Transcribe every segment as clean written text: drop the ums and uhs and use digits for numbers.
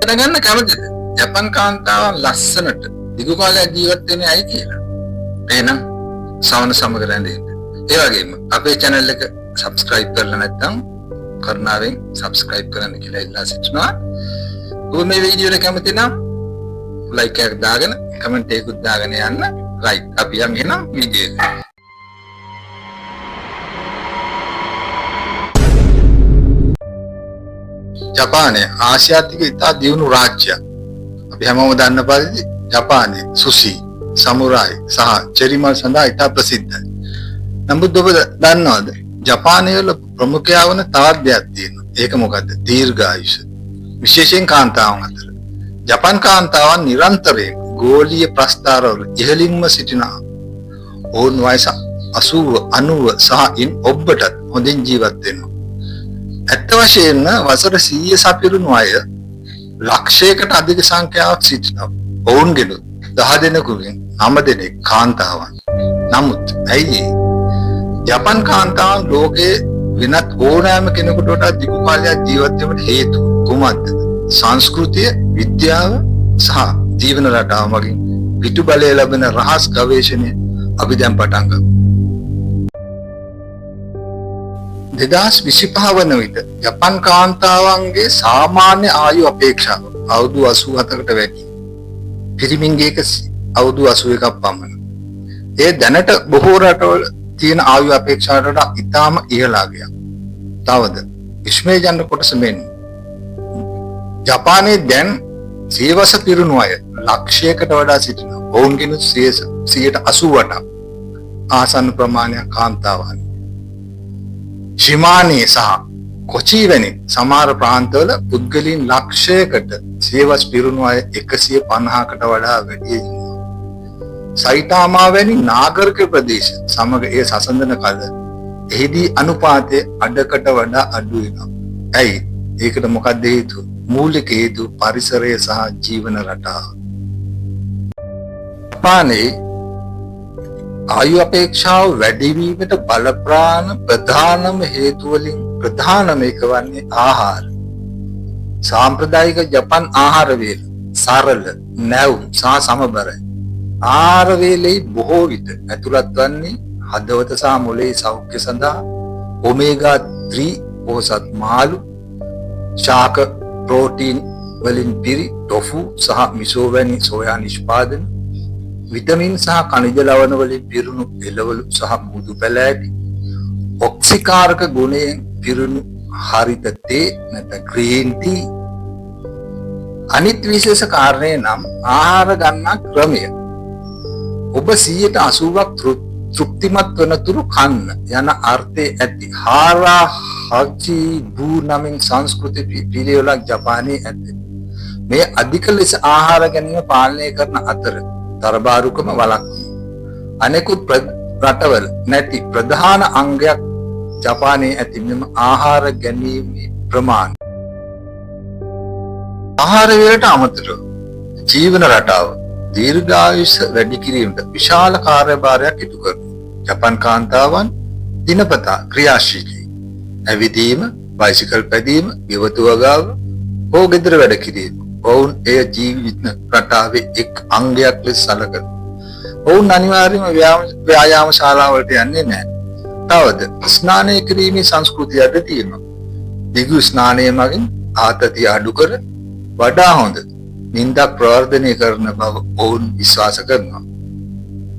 දැනගන්න කැමතිද? ජපන් කාන්තාවන් ලස්සනට දිගු කාලයක් ජීවත් වෙන්නේ ඇයි කියලා? එහෙනම් සවන සමග රැඳෙන්න. ඒ වගේම අපේ channel එක subscribe කරලා නැත්නම් කරුණාවෙන් subscribe කරන්න කියලා ඉල්ලා සිටිනවා. ඔබ මේ වීඩියෝ එක කැමති නම් like එකක් දාගෙන comment එකකුත් දාගෙන යන්න. right අපි යමු එහෙනම් වීඩියෝ එකට. ජපානය ආසියාතික ඉතා දියුණු රාජ්‍යයක්. අපි හැමෝම දන්න පරිදි ජපානයේ සුෂි, සමුරායි සහ චෙරිමල් සඳහා ඉතා ප්‍රසිද්ධයි. නමුත් ඔබ දන්නවද ජපානයේ වල ප්‍රමුඛයා වන තවත් දෙයක් තියෙනවා. ඒක මොකද්ද? දීර්ඝායුෂ. විශේෂයෙන් කාන්තාවන් අතර. ජපාන් කාන්තාවන් නිරන්තරයෙන් ගෝලීය ප්‍රස්ථාරවල ඉහළින්ම සිටිනවා. ඔවුන් වයස 80, 90 සහ ඉන් ඔබටත් හොඳින් ජීවත් වෙනවා. ඇත්ත වශයෙන්ම වසර 100 සපිරුණු අය ලක්ෂයකට අධික සංඛ්‍යාවක් සිටිනවා. ඔවුන්ගෙන් 10 දෙනෙකුගෙන් 9 දෙනෙක් කාන්තාවන්. නමුත් ඇයි ජපාන් කාන්තාවන් ලෝකයේ වෙනත් ඕනෑම කෙනෙකුට වඩා දිගු කාලයක් ජීවත් වීමට හේතුව කුමක්ද? සංස්කෘතිය, විද්‍යාව සහ ජීවන රටාව මගින් පිටු බලය ලැබෙන රහස් ගවේෂණය අපි දැන් පටන් ගමු. 2025 වන විට ජපාන් කාන්තාවන්ගේ සාමාන්‍ය ආයු අපේක්ෂාව අවුරුදු 87කට වැඩි. පිරිමින්ගේ අවුරුදු 81ක් පමණ. ඒ දැනට බොහෝ රටවල තියෙන ආයු අපේක්ෂාවට වඩා ඉතාම ඉහළ අගයක්. තවද ඉස්මේජන්න කොටස මෙන් ජපානයේ දැන් සියවස පිරුණු අය ලක්ෂයකට වඩා සිටිනවා. ඔවුන්ගෙන් 88% ආසන්න ප්‍රමාණයක් කාන්තාවන්. ශිමානී සහ කොචි වැනි සමහර ප්‍රාන්තවල පුද්ගලයන් ලක්ෂයකට සියවස් පිරුණු අය 150කට වඩා වැඩි ඉන්නවා. සයිතාමා වැනි නාගරික ප්‍රදේශ සමග ඒ සසඳන කල එහිදී අනුපාතය අඩකට වඩා අඩු වෙනවා. ඇයි? ඒකට මොකක්ද හේතුව? මූලික හේතුව පරිසරය සහ ජීවන රටාව. ජපානයේ ආයු අපේක්ෂාව වැඩිවීමට බලපාන ප්‍රධානම හේතු වලින් ප්‍රධානම එක වන්නේ ආහාර. සාම්ප්‍රදායික ජපන් ආහාර වේල සරල, නැවුම් සහ සමබරයි. ආහාර වේලේ බොහෝ විට ඇතුළත් වන්නේ හදවත සහ මොළයේ සෞඛ්‍ය සඳහා ඔමේගා 3 පොහොසත් මාළු, ශාක ප්‍රෝටීන් වලින් පිරි ටොෆු සහ මිසෝ වැනි සෝයා නිෂ්පාදන, විටමින් සහ khනිජ ලවණ වලින් පිරුණු එළවලු සහ මුදු පැලෑටි, ඔක්සිකාරක ගුණයෙන් පිරුණු හරිත තේ නැත්නම් ග්‍රීන් ටී. අනිත් විශේෂ කාරණය නම් ආහාර ගන්නා ක්‍රමය. ඔබ 80%ක් තෘප්තිමත් වනතුරු කන්න යන අර්ථයේ ඇති හාරා හචි බූ නමින් සංස්කෘති පිළිවෙලක් ජපානයේ ඇත. මේ අධික ලෙස ආහාර ගැනීම පාලනය කරන අතර තරබාරුකම වළක්වනවා. අනෙකුත් රටවල නැති ප්‍රධාන අංගයක් ජපානයේ ඇති මෙම ආහාර ගැනීමේ ප්‍රමාණය. ආහාර වේලට අමතරව ජීවන රටාව දීර්ඝායුෂ වැඩි කිරීමට විශාල කාර්යභාරයක් ඉටු කරනවා. ජපාන් කාන්තාවන් දිනපතා ක්‍රියාශීලී. ඇවිදීම, බයිසිකල් පැදීම, ගෙවතු වගාව, හෝ ගෙදර වැඩ කිරීම. ඔවුන් එය ජීවිත රටාවේ එක් අංගයක් ලෙස සැලකනවා. ඔවුන් අනිවාර්යයෙන්ම ව්‍යායාම ශාලාවලට යන්නේ නැහැ. තවද ස්නානය කිරීමේ සංස්කෘතිය අද තියෙනවා. දිගු ස්නානය මගින් ආතතිය අඩු කර වඩා හොඳ නින්දක් ප්‍රවර්ධනය කරන බව ඔවුන් විශ්වාස කරනවා.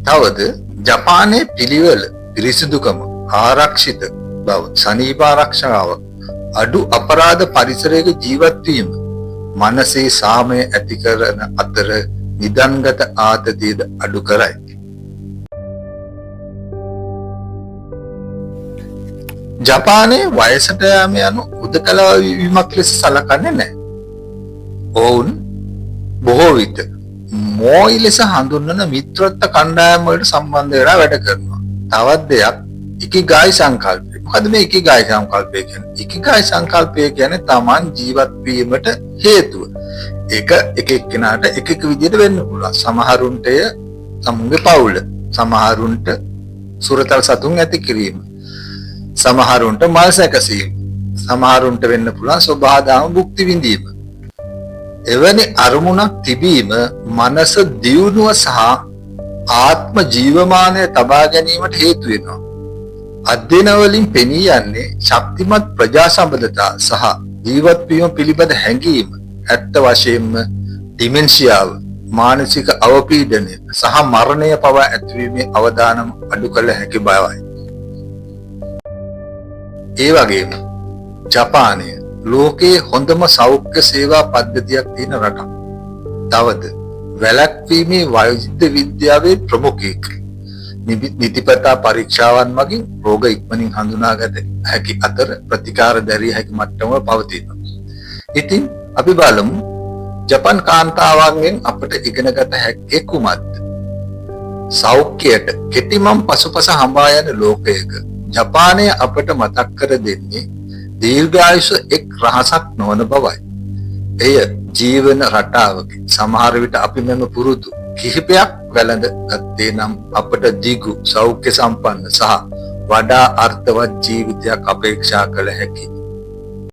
තවද ජපානයේ පිළිවෙල පිරිසිදුකම, ආරක්ෂිත බව, සනීප ආරක්ෂාව, අඩු අපරාධ පරිසරයක ජීවත් වීම මනසේ සාමය ඇති කරන අතර නිදන්ගත ආතතියද අඩු කරයි. ජපානයේ වයසට යාම යනු උදකලා වීමක් ලෙස සලකන්නේ නැහැ. ඔවුන් බොහෝ විට මෝයි ලෙස හඳුන්වන මිත්‍රත්ව කණ්ඩායම් වලට සම්බන්ධ වෙලා වැඩ කරනවා. තවත් දෙයක් ඉකිගායි සංකල්පය. මොකද මේ ඉකිගායි සංකල්පය කියන්නේ? ඉකිගායි සංකල්පය කියන්නේ Taman ජීවත් වීමට හේතුව. ඒක එක එක්කෙනාට එක එක විදිහට වෙන්න පුළුවන්. සමහරුන්ට එය සමුගේ පවුල, සමහරුන්ට සුරතල් සතුන් ඇති කිරීම, සමහරුන්ට මල් සැකසීම, සමහරුන්ට වෙන්න පුළුවන් සබහාදාම භුක්ති විඳීම. එවැනි අරමුණක් තිබීම මනස දියුණුව සහ ආත්ම ජීවමානය තබා ගැනීමට හේතු වෙනවා. අධ්‍යයන වලින් පෙනී යන්නේ ශක්තිමත් ප්‍රජා සම්බන්ධතා සහ ජීවත් වීම පිළිබඳ හැඟීම ඇත්ත වශයෙන්ම ඩිමෙන්ෂියාව, මානසික අවපීඩනය සහ මරණය පවා ඇතිවීමේ අවදානම අඩු කළ හැකි බවයි. ඒ වගේම ජපානය ලෝකයේ හොඳම සෞඛ්‍ය සේවා පද්ධතියක් තියෙන රටක්. තවද වැළැක්වීමේ වෛද්‍ය විද්‍යාවේ ප්‍රමුඛයෙක්. නිතිපතා පරීක්ෂාවන් මගින් රෝග ඉක්මනින් හඳුනාගත හැකි අතර ප්‍රතිකාර දැරිය හැකි මට්ටමක පවතිනවා. ඉතින් අපි බලමු ජපන් කාන්තාවන්ගෙන් අපට ඉගෙනගත හැක්කේ කුමක්ද? සෞඛ්‍යයට කෙටිමම් පසුපස හඹා යන ලෝකයක ජපානය අපට මතක් කර දෙන්නේ දීර්ඝායුෂ එක් රහසක් නොවන බවයි. එය ජීවන රටාවකි. සමහර විට අපි මෙම පුරුදු කිහිපයක් වැළඳ ගත්තේ නම් අපට දිගු, සෞඛ්‍ය සම්පන්න සහ වඩා අර්ථවත් ජීවිතයක් අපේක්ෂා කළ හැකි